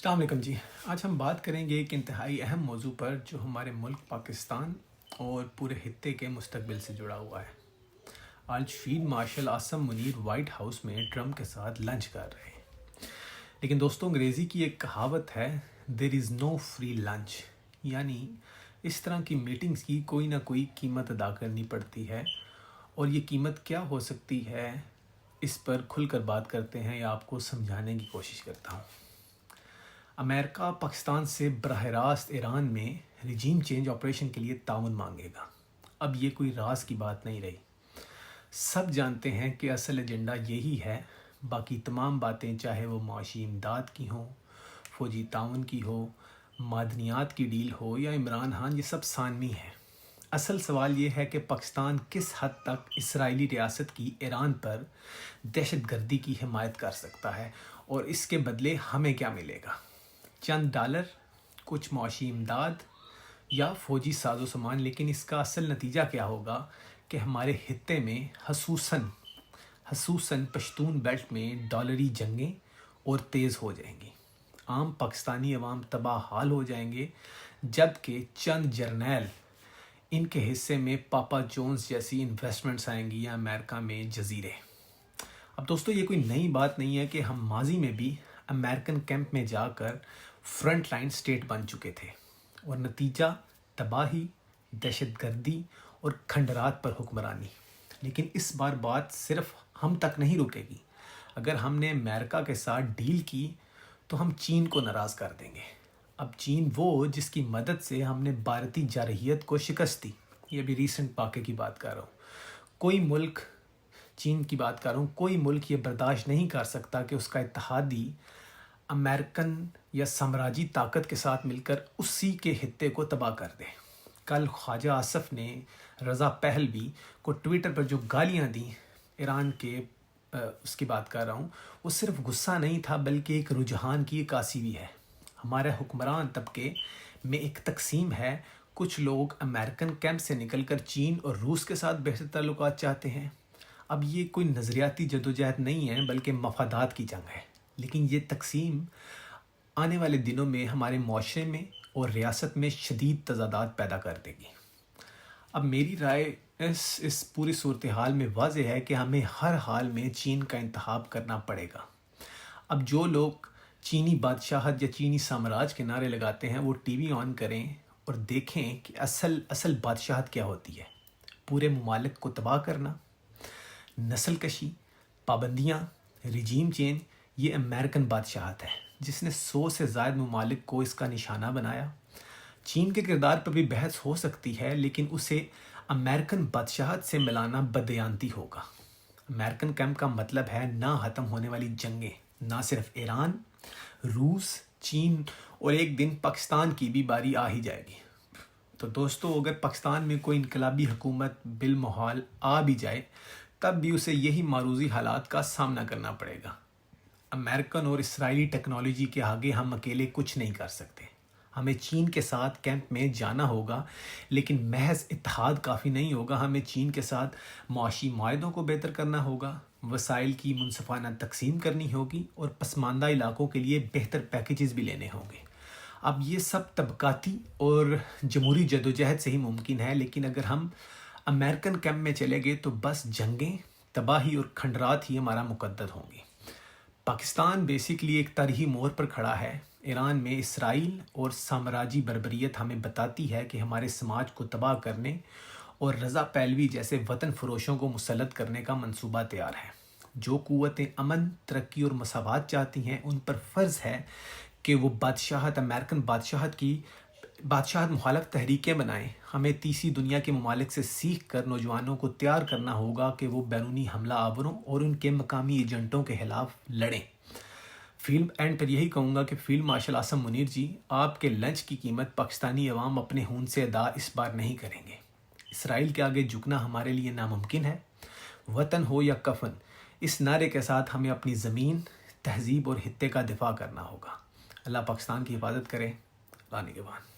अस्सलाम वालेकुम जी। आज हम बात करेंगे एक इंतहाई अहम मौजू पर जो हमारे मुल्क पाकिस्तान और पूरे खित्ते के मुस्तकबिल से जुड़ा हुआ है। आज field marshal Asim Munir white house में ट्रम्प के साथ लंच कर रहे हैं। लेकिन दोस्तों, अंग्रेज़ी की एक कहावत है, there is no free lunch, यानी इस तरह की मीटिंग्स की कोई ना कोई कीमत अदा करनी पड़ती है। और ये कीमत क्या हो सकती है, इस पर खुलकर बात करते हैं या आपको समझाने की कोशिश करता हूँ। अमेरिका पाकिस्तान से बराह रास्त ईरान में रिजीम चेंज ऑपरेशन के लिए ताउन मांगेगा। अब ये कोई राज की बात नहीं रही, सब जानते हैं कि असल एजेंडा यही है। बाकी तमाम बातें, चाहे वो माशी इमदाद की हों, फ़ौजी ताउन की हो, मादनियात की डील हो या इमरान खान, ये सब सानवी हैं। असल सवाल ये है कि पाकिस्तान किस हद तक इसराइली रियासत की ईरान पर दहशत गर्दी की हिमायत कर सकता है और इसके बदले हमें क्या मिलेगा। चंद डॉलर, कुछ माशी इमदाद या फ़ौजी साजो सामान, लेकिन इसका असल नतीजा क्या होगा कि हमारे खित्ते में खसूसन पश्तून बेल्ट में डॉलरी जंगें और तेज़ हो जाएंगी। आम पाकिस्तानी अवाम तबाह हाल हो जाएंगे, जबकि चंद जर्नैल इनके हिस्से में पापा जोन्स जैसी इन्वेस्टमेंट्स आएंगी या अमेरिका में जजीरे। अब दोस्तों, ये कोई नई बात नहीं है कि हम माजी में भी अमेरिकन कैंप में जाकर फ्रंट लाइन स्टेट बन चुके थे और नतीजा तबाही, दहशत गर्दी और खंडरात पर हुक्मरानी। लेकिन इस बार बात सिर्फ हम तक नहीं रुकेगी। अगर हमने अमेरिका के साथ डील की तो हम चीन को नाराज़ कर देंगे। अब चीन वो जिसकी मदद से हमने भारतीय जारहियत को शिकस्त दी, ये भी रीसेंट वाक़े की बात कर रहा हूँ। चीन की बात कर रहा हूँ, कोई मुल्क ये बर्दाश्त नहीं कर सकता कि उसका इत्तेहादी अमेरिकन या साम्राज्यी ताकत के साथ मिलकर उसी के खित्ते को तबाह कर दे। कल ख्वाजा आसफ ने रज़ा पहलवी को ट्विटर पर जो गालियाँ दी ईरान के, उसकी बात कर रहा हूँ, वो सिर्फ गुस्सा नहीं था बल्कि एक रुझान की अक्सी भी है। हमारे हुक्मरान तबके में एक तकसीम है। कुछ लोग अमेरिकन कैंप से निकलकर चीन और रूस के साथ बेहतर ताल्लुकात चाहते हैं। अब ये कोई नज़रियाती जदोजहद नहीं है बल्कि मफादात की जंग है। लेकिन ये तकसीम आने वाले दिनों में हमारे माशरे में और रियासत में शदीद तज़ादात पैदा कर देगी। अब मेरी राय इस पूरी सूरत हाल में वाज़ेह है कि हमें हर हाल में चीन का इंतखाब करना पड़ेगा। अब जो लोग चीनी बादशाहत या चीनी साम्राज्य के नारे लगाते हैं, वो टीवी ऑन करें और देखें कि असल बादशाहत क्या होती है। पूरे ममालिक को तबाह करना, नस्ल कशी, पाबंदियाँ, रिजीम चेंज, ये अमेरिकन बादशाहत है जिसने 100 से ज़ायद ममालिक को इसका निशाना बनाया। चीन के किरदार पर भी बहस हो सकती है, लेकिन उसे अमेरिकन बादशाहत से मिलाना बदयांती होगा। अमेरिकन कैंप का मतलब है ना ख़त्म होने वाली जंगें, ना सिर्फ ईरान, रूस, चीन और एक दिन पाकिस्तान की भी बारी आ ही जाएगी। तो दोस्तों, अगर पाकिस्तान में कोई इनकलाबी हुकूमत बिलमोहाल आ भी जाए, तब भी उसे यही मारूजी हालात का सामना करना पड़ेगा। अमेरिकन और इसराइली टेक्नोलॉजी के आगे हम अकेले कुछ नहीं कर सकते। हमें चीन के साथ कैंप में जाना होगा, लेकिन महज इत्तेहाद काफ़ी नहीं होगा। हमें चीन के साथ माशी मायदों को बेहतर करना होगा, वसाइल की मुनसफाना तकसीम करनी होगी और पसमानदा इलाकों के लिए बेहतर पैकेजेस भी लेने होंगे। अब ये सब तबकाती और जमहूरी जदोजहद से ही मुमकिन है, लेकिन अगर हम अमेरिकन कैंप में चले गए तो बस जंगें, तबाही और खंडरात ही हमारा मुकद्दर होंगे। पाकिस्तान बेसिकली एक तारीखी मोड़ पर खड़ा है। ईरान में इसराइल और साम्राज्यी बर्बरियत हमें बताती है कि हमारे समाज को तबाह करने और रज़ा पहलवी जैसे वतन फरोशों को मुसल्लत करने का मंसूबा तैयार है। जो कुव्वतें अमन, तरक्की और मसावत चाहती हैं, उन पर फ़र्ज़ है कि वो अमेरिकन बादशाहत मुखालफ तहरीकें बनाएं। हमें तीसरी दुनिया के ममालिक से सीख कर नौजवानों को तैयार करना होगा कि वो बैरूनी हमला आवरों और उनके मकामी एजेंटों के खिलाफ लड़ें। फील्ड एंड पर यही कहूँगा कि फील्ड मार्शल आसम मुनीर जी, आपके लंच की कीमत पाकिस्तानी अवाम अपने खून से अदा इस बार नहीं करेंगे। इसराइल के आगे झुकना हमारे लिए नामुमकिन है। वतन हो या कफन, इस नारे के साथ हमें अपनी ज़मीन, तहजीब और हित्ते का दिफा करना होगा। अल्लाह पाकिस्तान की हिफाजत करे। अल्लाह निगहबान।